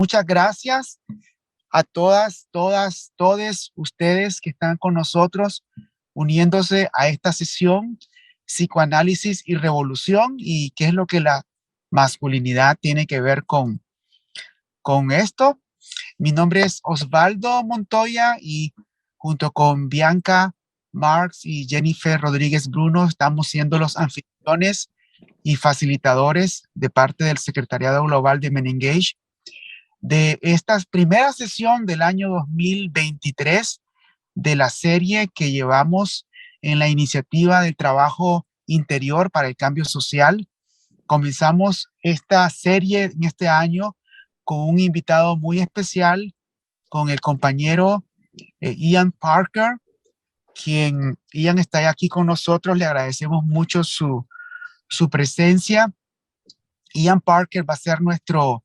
Muchas gracias a todos ustedes que están con nosotros uniéndose a esta sesión Psicoanálisis y Revolución, y qué es lo que la masculinidad tiene que ver con esto. Mi nombre es Osvaldo Montoya y junto con Bianca Marx y Jennifer Rodríguez Bruno estamos siendo los anfitriones y facilitadores de parte del Secretariado Global de MenEngage de esta primera sesión del año 2023 de la serie que llevamos en la iniciativa del trabajo interior para el cambio social. Comenzamos esta serie en este año con un invitado muy especial, con el compañero Ian Parker, quien Ian está aquí con nosotros. Le agradecemos mucho su presencia. Ian Parker va a ser nuestro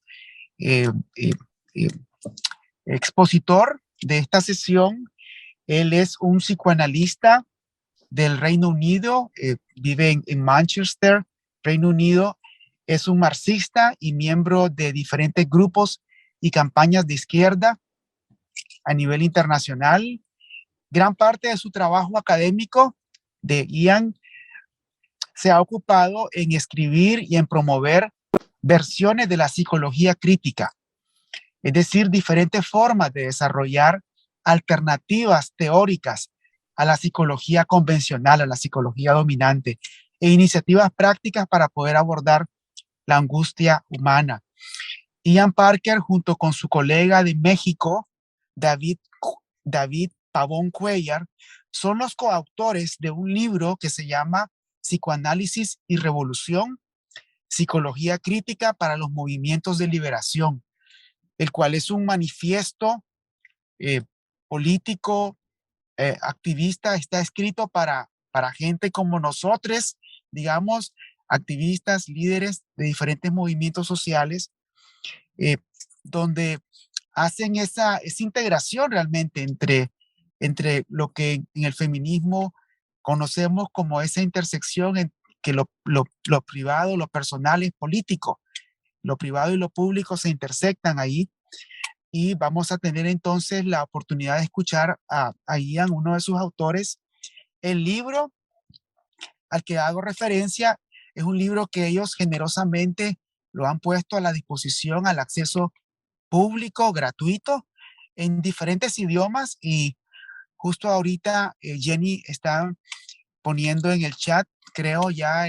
eh, eh, eh, expositor de esta sesión. Él es un psicoanalista del Reino Unido, vive en Manchester, Reino Unido. Es un marxista y miembro de diferentes grupos y campañas de izquierda a nivel internacional. Gran parte de su trabajo académico de Ian se ha ocupado en escribir y en promover versiones de la psicología crítica, es decir, diferentes formas de desarrollar alternativas teóricas a la psicología convencional, a la psicología dominante, e iniciativas prácticas para poder abordar la angustia humana. Ian Parker, junto con su colega de México, David Pavón Cuellar, son los coautores de un libro que se llama Psychoanalysis y Revolution, Psicología Crítica para los Movimientos de Liberación, el cual es un manifiesto político, activista. Está escrito para gente como nosotros, digamos, activistas, líderes de diferentes movimientos sociales, donde hacen esa integración realmente entre lo que en el feminismo conocemos como esa intersección en que lo privado, lo personal es político, lo privado y lo público se intersectan ahí. Y vamos a tener entonces la oportunidad de escuchar a Ian, uno de sus autores. El libro al que hago referencia es un libro que ellos generosamente lo han puesto a la disposición, al acceso público, gratuito, en diferentes idiomas. Y justo ahorita Jenny está poniendo en el chat, creo ya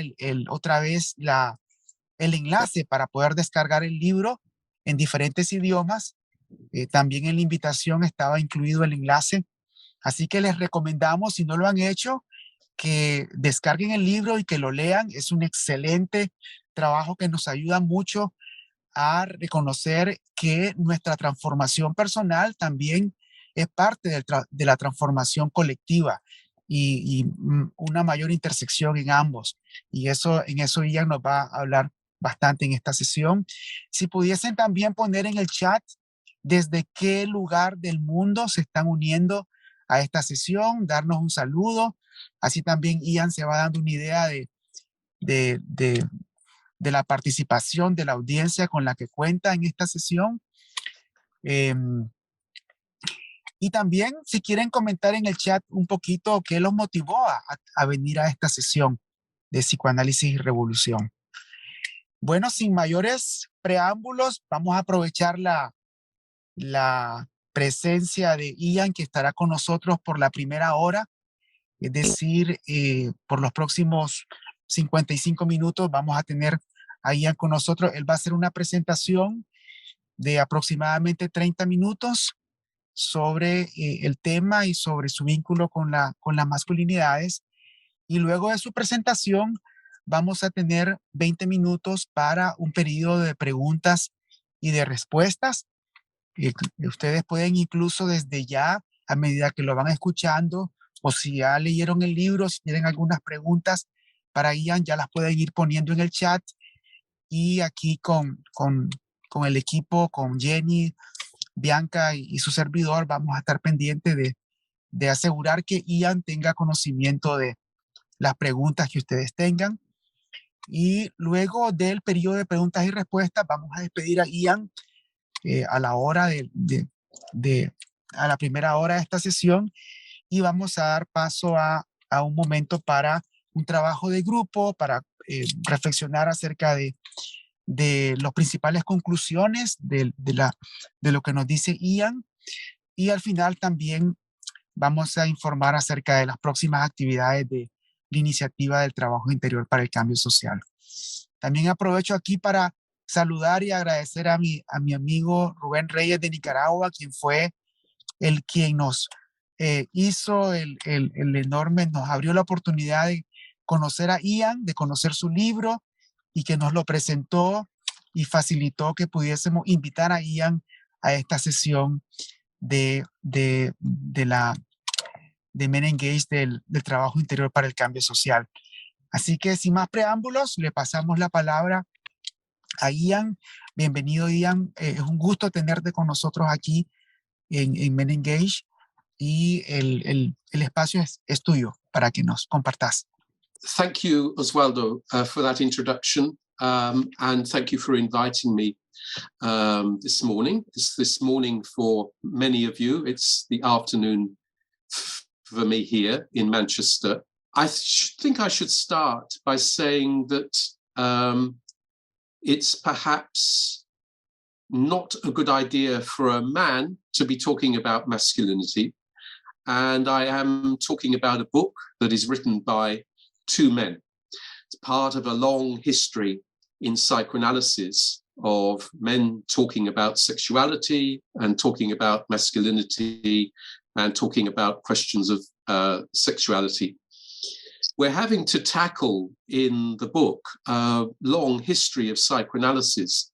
otra vez el enlace para poder descargar el libro en diferentes idiomas. También en la invitación estaba incluido el enlace. Así que les recomendamos, si no lo han hecho, que descarguen el libro y que lo lean. Es un excelente trabajo que nos ayuda mucho a reconocer que nuestra transformación personal también es parte de la transformación colectiva y una mayor intersección en ambos. Y en eso Ian nos va a hablar bastante en esta sesión. Si pudiesen también poner en el chat desde qué lugar del mundo se están uniendo a esta sesión, darnos un saludo. Así también Ian se va dando una idea de, de, de la participación de la audiencia con la que cuenta en esta sesión. Y también, si quieren comentar en el chat un poquito qué los motivó a venir a esta sesión de Psicoanálisis y Revolución. Bueno, sin mayores preámbulos, vamos a aprovechar la presencia de Ian, que estará con nosotros por la primera hora, es decir, por los próximos 55 minutos vamos a tener a Ian con nosotros. Él va a hacer una presentación de aproximadamente 30 minutos sobre el tema y sobre su vínculo con las masculinidades. Y luego de su presentación vamos a tener 20 minutos para un periodo de preguntas y de respuestas. Ustedes pueden incluso desde ya, a medida que lo van escuchando, o si ya leyeron el libro, si tienen algunas preguntas para Ian, ya las pueden ir poniendo en el chat. Y aquí con el equipo, con Jenny, Bianca y su servidor, vamos a estar pendientes de asegurar que Ian tenga conocimiento de las preguntas que ustedes tengan. Y luego del periodo de preguntas y respuestas, vamos a despedir a Ian a la hora a la primera hora de esta sesión, y vamos a dar paso a un momento para un trabajo de grupo, para reflexionar acerca de las principales conclusiones de lo que nos dice Ian, y al final también vamos a informar acerca de las próximas actividades de la iniciativa del trabajo interior para el cambio social. También aprovecho aquí para saludar y agradecer a mi amigo Rubén Reyes de Nicaragua, quien fue quien nos hizo el enorme, nos abrió la oportunidad de conocer a Ian, de conocer su libro, y que nos lo presentó y facilitó que pudiésemos invitar a Ian a esta sesión de MenEngage del trabajo interior para el cambio social. Así que sin más preámbulos, le pasamos la palabra a Ian. Bienvenido, Ian. Es un gusto tenerte con nosotros aquí en MenEngage, y el espacio es tuyo para que nos compartas. Thank you, Oswaldo, for that introduction, and thank you for inviting me this morning. This morning for many of you, it's the afternoon for me here in Manchester. I think I should start by saying that it's perhaps not a good idea for a man to be talking about masculinity. And I am talking about a book that is written by two men. It's part of a long history in psychoanalysis of men talking about sexuality and talking about masculinity and talking about questions of sexuality. We're having to tackle in the book a long history of psychoanalysis,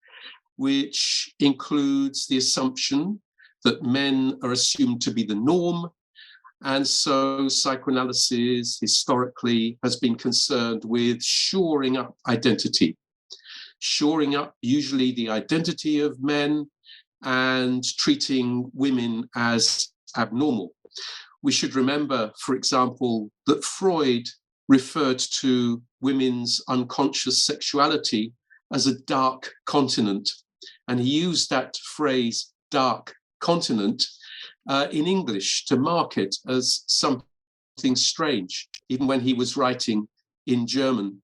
which includes the assumption that men are assumed to be the norm. And so psychoanalysis historically has been concerned with shoring up identity, shoring up usually the identity of men and treating women as abnormal. We should remember, for example, that Freud referred to women's unconscious sexuality as a dark continent. And he used that phrase, dark continent, in English to mark it as something strange, even when he was writing in German.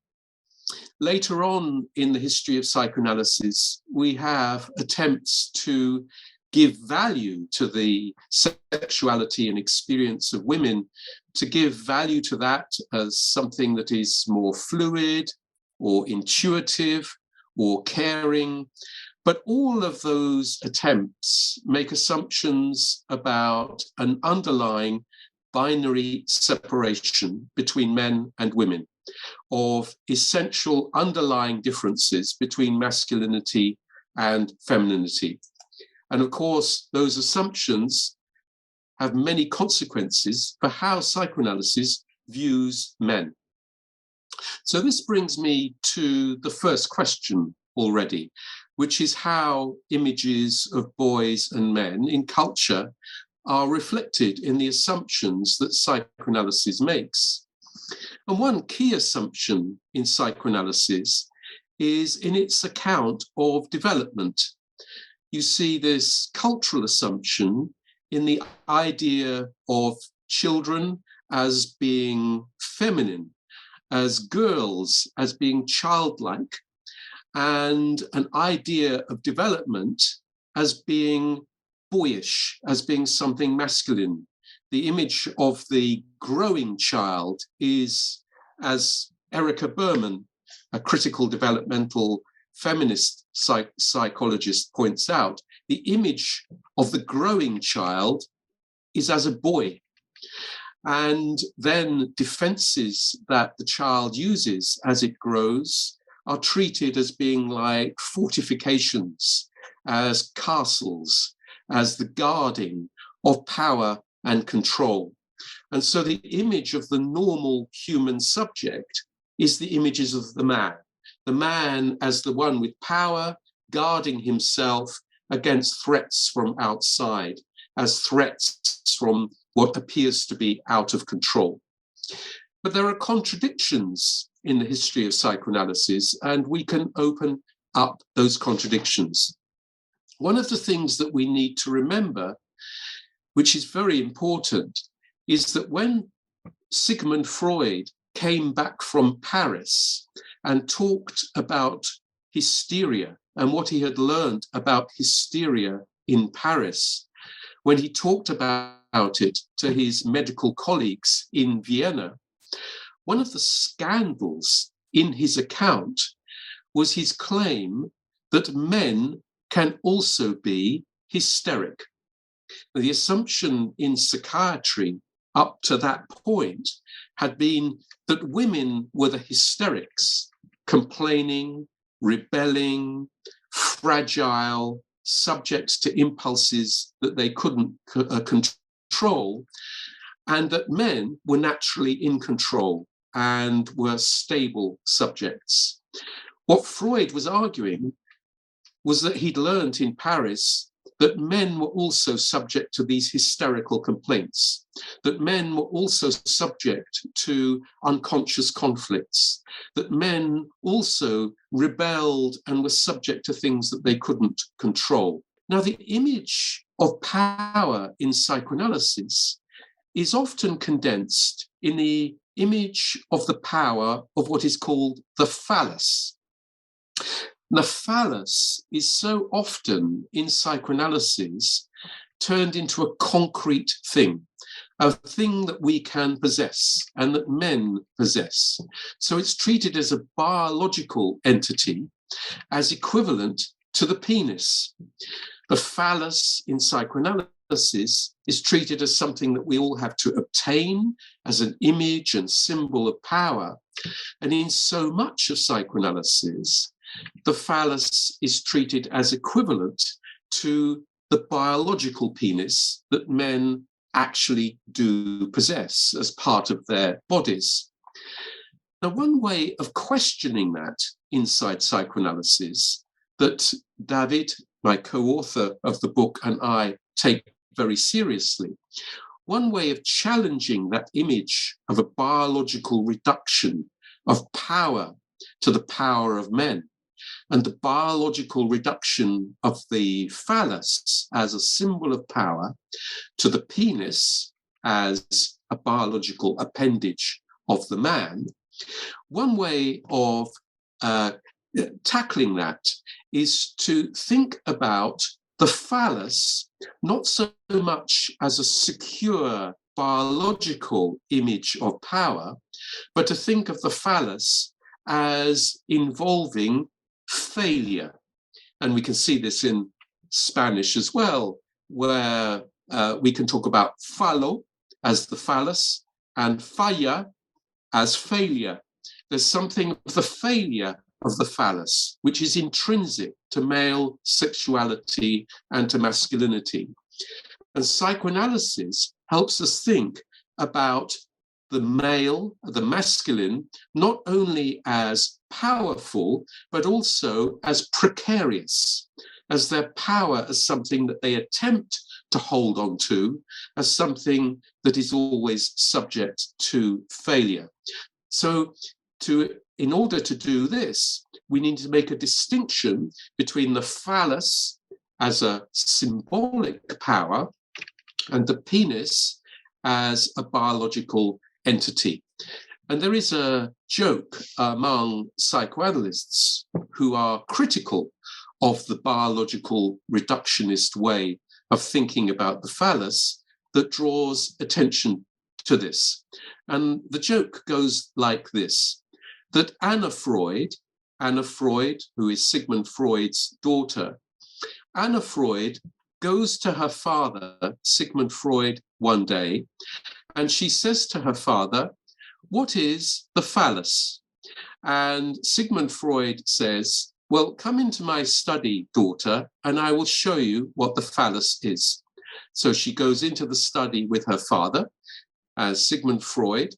Later on in the history of psychoanalysis, we have attempts to give value to the sexuality and experience of women, to give value to that as something that is more fluid or intuitive or caring. But all of those attempts make assumptions about an underlying binary separation between men and women, of essential underlying differences between masculinity and femininity. And of course, those assumptions have many consequences for how psychoanalysis views men. So this brings me to the first question already, which is how images of boys and men in culture are reflected in the assumptions that psychoanalysis makes. And one key assumption in psychoanalysis is in its account of development. You see this cultural assumption in the idea of children as being feminine, as girls as being childlike, and an idea of development as being boyish, as being something masculine. The image of the growing child is, as Erica Berman, a critical developmental feminist psychologist, points out, the image of the growing child is as a boy. And then defenses that the child uses as it grows are treated as being like fortifications, as castles, as the guarding of power and control. And so the image of the normal human subject is the images of the man as the one with power, guarding himself against threats from outside, as threats from what appears to be out of control. But there are contradictions in the history of psychoanalysis, and we can open up those contradictions. one of the things that we need to remember, which is very important, is that when Sigmund Freud came back from Paris and talked about hysteria and what he had learned about hysteria in Paris, when he talked about it to his medical colleagues in Vienna, one of the scandals in his account was his claim that men can also be hysteric. The assumption in psychiatry up to that point had been that women were the hysterics, complaining, rebelling, fragile, subject to impulses that they couldn't control, and that men were naturally in control and were stable subjects. What Freud was arguing was that he'd learned in Paris that men were also subject to these hysterical complaints, that men were also subject to unconscious conflicts, that men also rebelled and were subject to things that they couldn't control. Now, the image of power in psychoanalysis is often condensed in the image of the power of what is called the phallus. The phallus is so often in psychoanalysis turned into a concrete thing, a thing that we can possess and that men possess. So it's treated as a biological entity, as equivalent to the penis. The phallus in psychoanalysis is treated as something that we all have to obtain, as an image and symbol of power. And in so much of psychoanalysis, the phallus is treated as equivalent to the biological penis that men actually do possess as part of their bodies. Now, one way of questioning that inside psychoanalysis that David, my co-author of the book, and I take very seriously, one way of challenging that image of a biological reduction of power to the power of men, and the biological reduction of the phallus as a symbol of power to the penis as a biological appendage of the man. One way of tackling that is to think about the phallus not so much as a secure biological image of power, but to think of the phallus as involving failure. And we can see this in Spanish as well, where we can talk about fallo as the phallus and falla as failure. There's something of the failure of the phallus, which is intrinsic to male sexuality and to masculinity. And psychoanalysis helps us think about the male, the masculine, not only as powerful, but also as precarious, as their power as something that they attempt to hold on to, as something that is always subject to failure. So in order to do this, we need to make a distinction between the phallus as a symbolic power and the penis as a biological entity. And there is a joke among psychoanalysts who are critical of the biological reductionist way of thinking about the phallus that draws attention to this. And the joke goes like this, that Anna Freud, who is Sigmund Freud's daughter, Anna Freud goes to her father, Sigmund Freud, one day, and she says to her father, "What is the phallus?" And Sigmund Freud says, "Well, come into my study, daughter, and I will show you what the phallus is." So she goes into the study with her father, as Sigmund Freud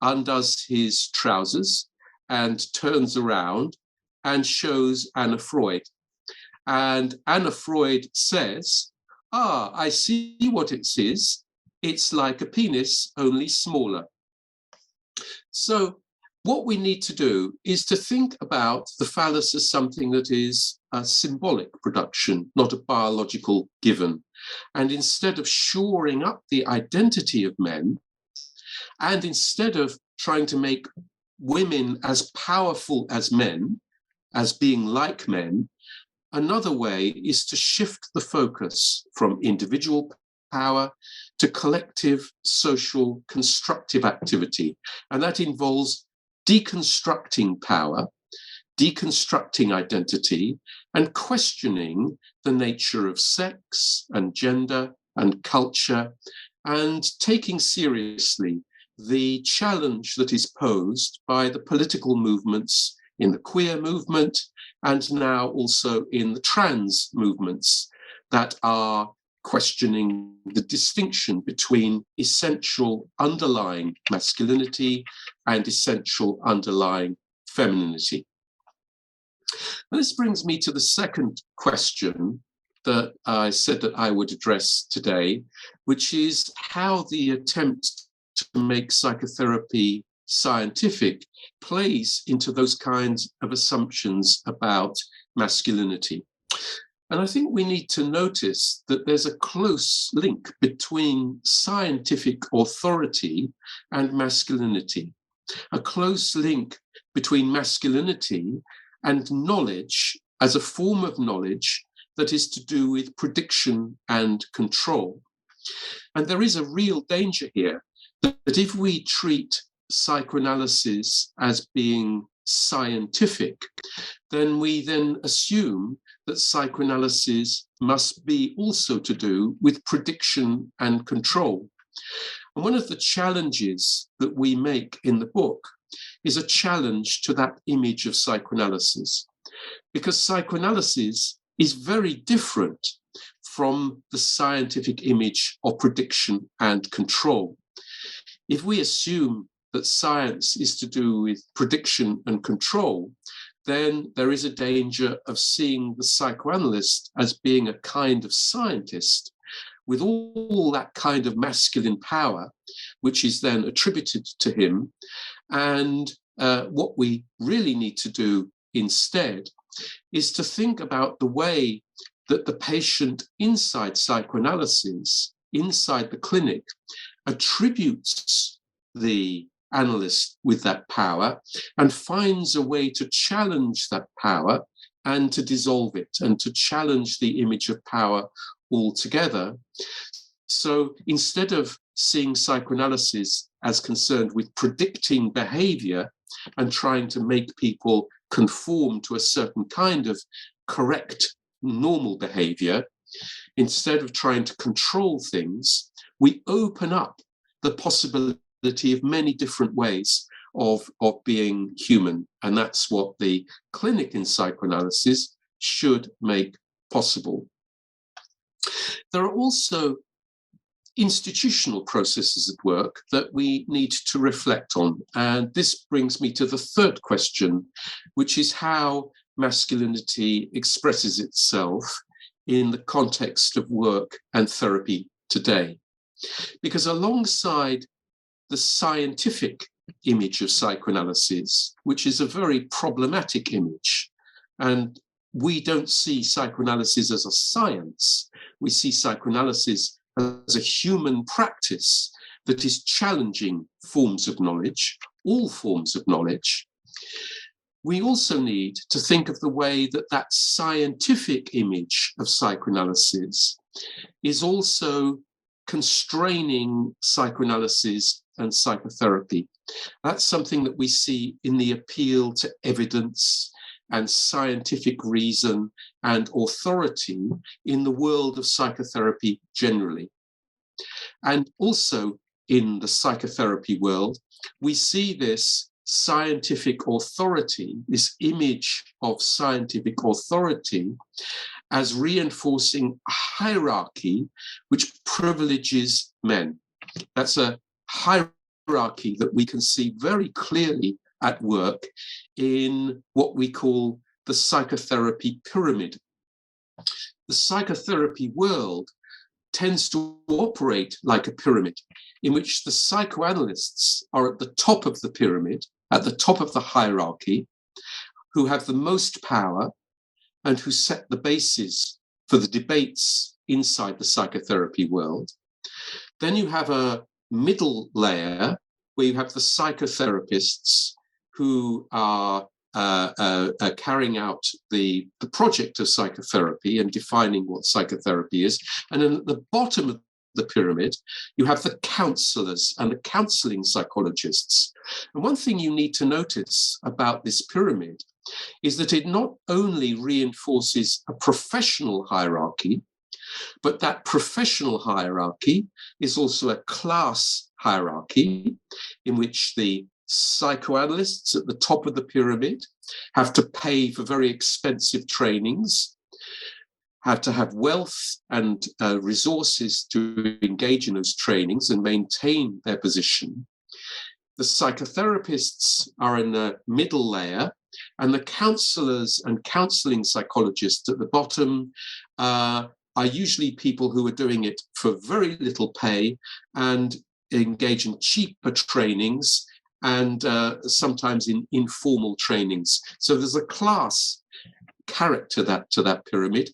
undoes his trousers and turns around and shows Anna Freud. And Anna Freud says, "Ah, I see what it is. It's like a penis, only smaller." So what we need to do is to think about the phallus as something that is a symbolic production, not a biological given. And instead of shoring up the identity of men, and instead of trying to make women as powerful as men, as being like men, another way is to shift the focus from individual power to collective social constructive activity. And that involves deconstructing power, deconstructing identity, and questioning the nature of sex and gender and culture, and taking seriously the challenge that is posed by the political movements in the queer movement and now also in the trans movements that are questioning the distinction between essential underlying masculinity and essential underlying femininity. And this brings me to the second question that I said that I would address today, which is how the attempt to make psychotherapy scientific plays into those kinds of assumptions about masculinity. And I think we need to notice that there's a close link between scientific authority and masculinity, a close link between masculinity and knowledge as a form of knowledge that is to do with prediction and control. And there is a real danger here that if we treat psychoanalysis as being scientific, then we then assume that psychoanalysis must be also to do with prediction and control. And one of the challenges that we make in the book is a challenge to that image of psychoanalysis, because psychoanalysis is very different from the scientific image of prediction and control. If we assume that science is to do with prediction and control, then there is a danger of seeing the psychoanalyst as being a kind of scientist with all that kind of masculine power, which is then attributed to him. And what we really need to do instead is to think about the way that the patient inside psychoanalysis, inside the clinic, attributes the analyst with that power and finds a way to challenge that power and to dissolve it and to challenge the image of power altogether. So instead of seeing psychoanalysis as concerned with predicting behavior and trying to make people conform to a certain kind of correct normal behavior, instead of trying to control things, we open up the possibility of many different ways of being human. And that's what the clinic in psychoanalysis should make possible. There are also institutional processes at work that we need to reflect on. And this brings me to the third question, which is how masculinity expresses itself in the context of work and therapy today. Because alongside the scientific image of psychoanalysis, which is a very problematic image, and we don't see psychoanalysis as a science, we see psychoanalysis as a human practice that is challenging forms of knowledge, all forms of knowledge. We also need to think of the way that that scientific image of psychoanalysis is also constraining psychoanalysis and psychotherapy. That's something that we see in the appeal to evidence and scientific reason and authority in the world of psychotherapy generally. And also in the psychotherapy world, we see this scientific authority, this image of scientific authority, as reinforcing a hierarchy which privileges men. That's a hierarchy that we can see very clearly at work in what we call the psychotherapy pyramid. The psychotherapy world tends to operate like a pyramid in which the psychoanalysts are at the top of the pyramid, at the top of the hierarchy, who have the most power and who set the basis for the debates inside the psychotherapy world. Then you have a middle layer where you have the psychotherapists who are carrying out the project of psychotherapy and defining what psychotherapy is. And then at the bottom of the pyramid, you have the counselors and the counseling psychologists. And one thing you need to notice about this pyramid is that it not only reinforces a professional hierarchy, but that professional hierarchy is also a class hierarchy in which the psychoanalysts at the top of the pyramid have to pay for very expensive trainings, have to have wealth and resources to engage in those trainings and maintain their position. The psychotherapists are in the middle layer, and the counselors and counseling psychologists at the bottom are usually people who are doing it for very little pay and engage in cheaper trainings and sometimes in informal trainings. So there's a class character to that pyramid.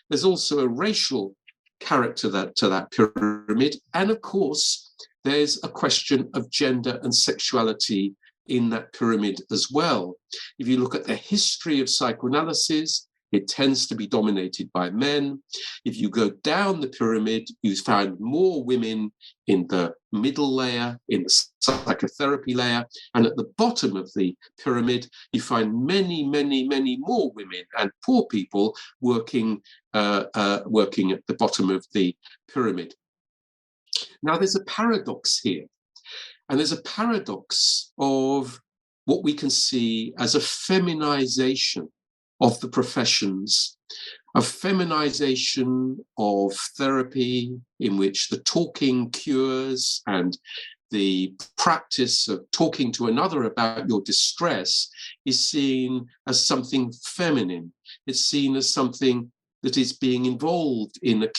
There's also a racial character to that pyramid. And of course, there's a question of gender and sexuality in that pyramid as well. If you look at the history of psychoanalysis, it tends to be dominated by men. If you go down the pyramid, you find more women in the middle layer, in the psychotherapy layer, and at the bottom of the pyramid, you find many, many, many more women and poor people working at the bottom of the pyramid. Now, there's a paradox here, and there's a paradox of what we can see as a feminization of the professions, a feminization of therapy in which the talking cures and the practice of talking to another about your distress is seen as something feminine. It's seen as something that is being involved in a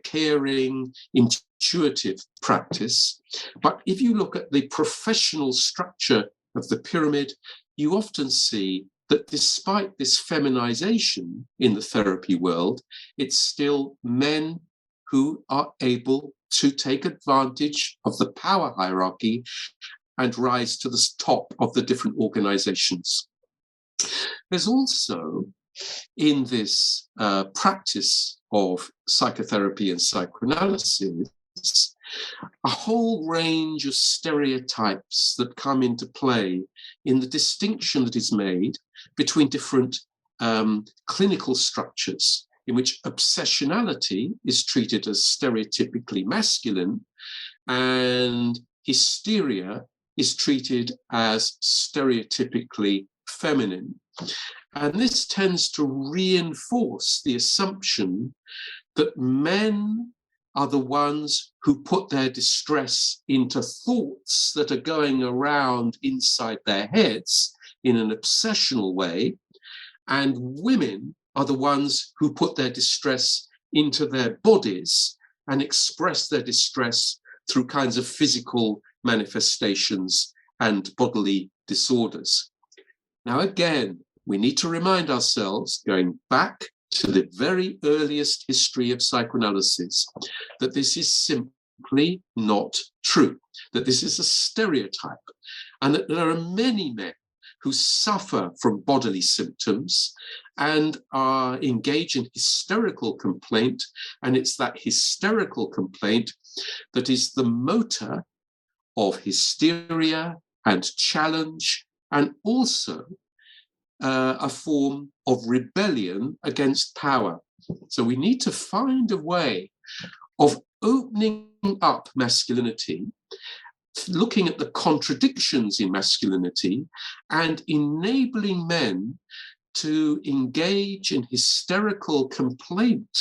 caring, intuitive practice. But if you look at the professional structure of the pyramid, you often see that despite this feminization in the therapy world, it's still men who are able to take advantage of the power hierarchy and rise to the top of the different organizations. There's also, in this practice of psychotherapy and psychoanalysis, a whole range of stereotypes that come into play in the distinction that is made between different clinical structures, in which obsessionality is treated as stereotypically masculine and hysteria is treated as stereotypically feminine. And this tends to reinforce the assumption that men are the ones who put their distress into thoughts that are going around inside their heads in an obsessional way, and women are the ones who put their distress into their bodies and express their distress through kinds of physical manifestations and bodily disorders. Now, again, we need to remind ourselves, going back to the very earliest history of psychoanalysis, that this is simply not true, that this is a stereotype, and that there are many men who suffer from bodily symptoms and are engaged in hysterical complaint, and it's that hysterical complaint that is the motor of hysteria and challenge, and also a form of rebellion against power. So we need to find a way of opening up masculinity, looking at the contradictions in masculinity, and enabling men to engage in hysterical complaint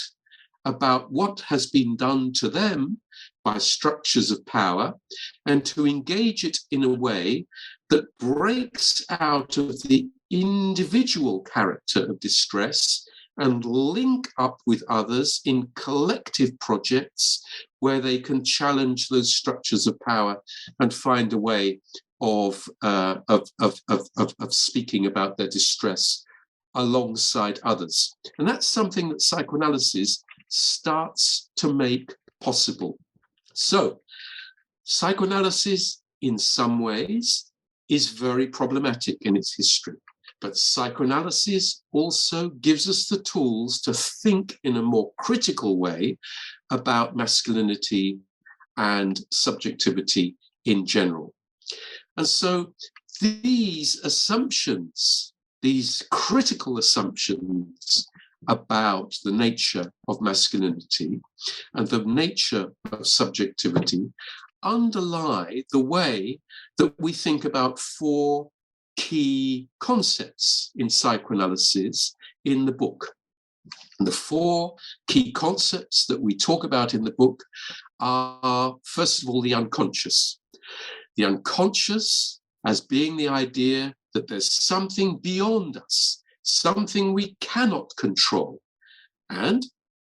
about what has been done to them by structures of power, and to engage it in a way that breaks out of the individual character of distress and link up with others in collective projects where they can challenge those structures of power and find a way of speaking about their distress alongside others. And that's something that psychoanalysis starts to make possible. So psychoanalysis, in some ways, is very problematic in its history. But psychoanalysis also gives us the tools to think in a more critical way about masculinity and subjectivity in general. And so these assumptions, these critical assumptions about the nature of masculinity and the nature of subjectivity underlie the way that we think about four key concepts in psychoanalysis in the book. And the four key concepts that we talk about in the book are, first of all, the unconscious. The unconscious as being the idea that there's something beyond us, something we cannot control. And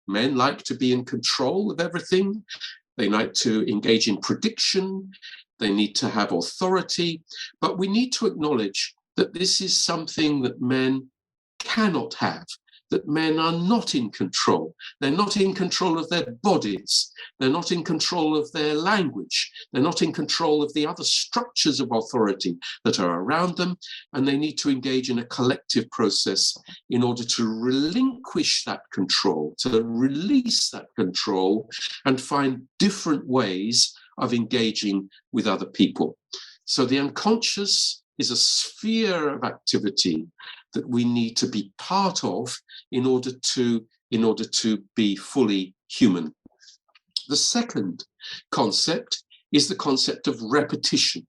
men like to be in control of everything. They like to engage in prediction. They need to have authority. But we need to acknowledge that this is something that men cannot have, that men are not in control. They're not in control of their bodies. They're not in control of their language. They're not in control of the other structures of authority that are around them. And they need to engage in a collective process in order to relinquish that control, to release that control, and find different ways of engaging with other people. So the unconscious is a sphere of activity that we need to be part of in order to be fully human. The second concept is the concept of repetition,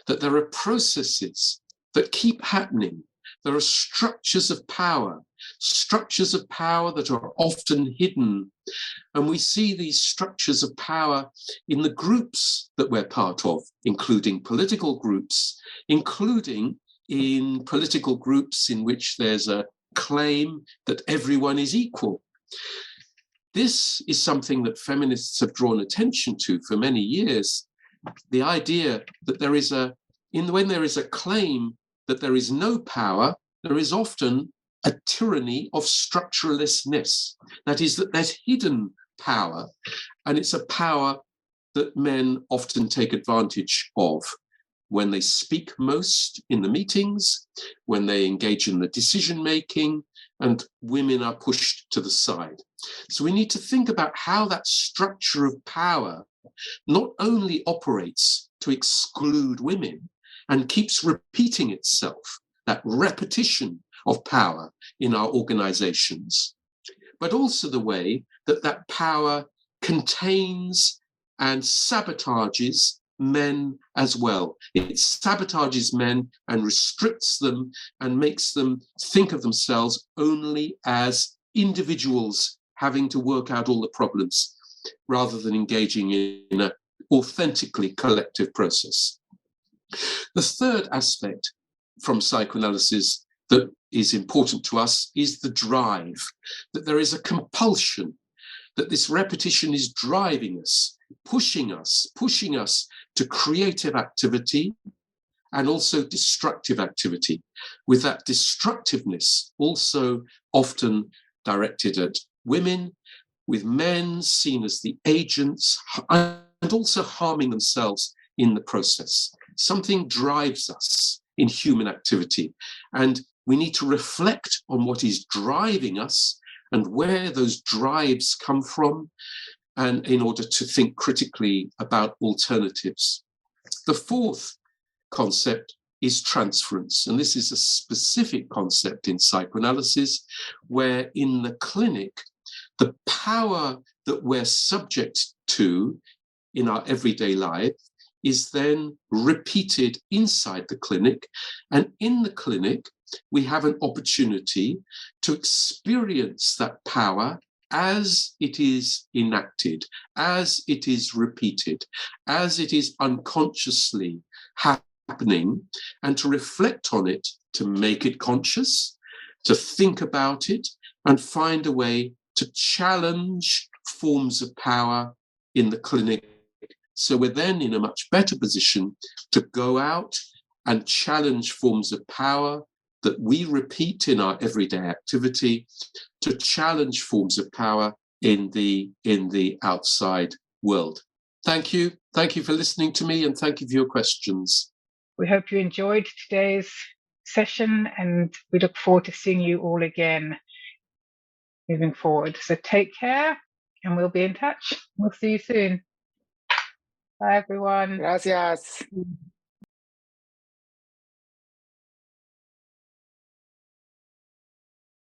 that there are processes that keep happening. There are structures of power that are often hidden. And we see these structures of power in the groups that we're part of, including political groups, including in political groups in which there's a claim that everyone is equal. This is something that feminists have drawn attention to for many years. The idea that when there is a claim that there is no power, there is often a tyranny of structurelessness. That is, that there's hidden power, and it's a power that men often take advantage of when they speak most in the meetings, when they engage in the decision-making, and women are pushed to the side. So we need to think about how that structure of power not only operates to exclude women and keeps repeating itself, that repetition of power in our organizations, but also the way that that power contains and sabotages men as well. It sabotages men and restricts them and makes them think of themselves only as individuals having to work out all the problems rather than engaging in an authentically collective process. The third aspect from psychoanalysis that is important to us is the drive, that there is a compulsion, that this repetition is driving us, pushing us to creative activity and also destructive activity, with that destructiveness also often directed at women, with men seen as the agents and also harming themselves in the process. Something drives us in human activity, and we need to reflect on what is driving us and where those drives come from, and in order to think critically about alternatives. The fourth concept is transference, and this is a specific concept in psychoanalysis, where in the clinic, the power that we're subject to in our everyday life is then repeated inside the clinic, and in the clinic, we have an opportunity to experience that power as it is enacted, as it is repeated, as it is unconsciously happening, and to reflect on it, to make it conscious, to think about it, and find a way to challenge forms of power in the clinic. So we're then in a much better position to go out and challenge forms of power that we repeat in our everyday activity to challenge forms of power in the outside world. Thank you. Thank you for listening to me, and thank you for your questions. We hope you enjoyed today's session, and we look forward to seeing you all again moving forward. So take care, and we'll be in touch. We'll see you soon. Bye, everyone. Gracias.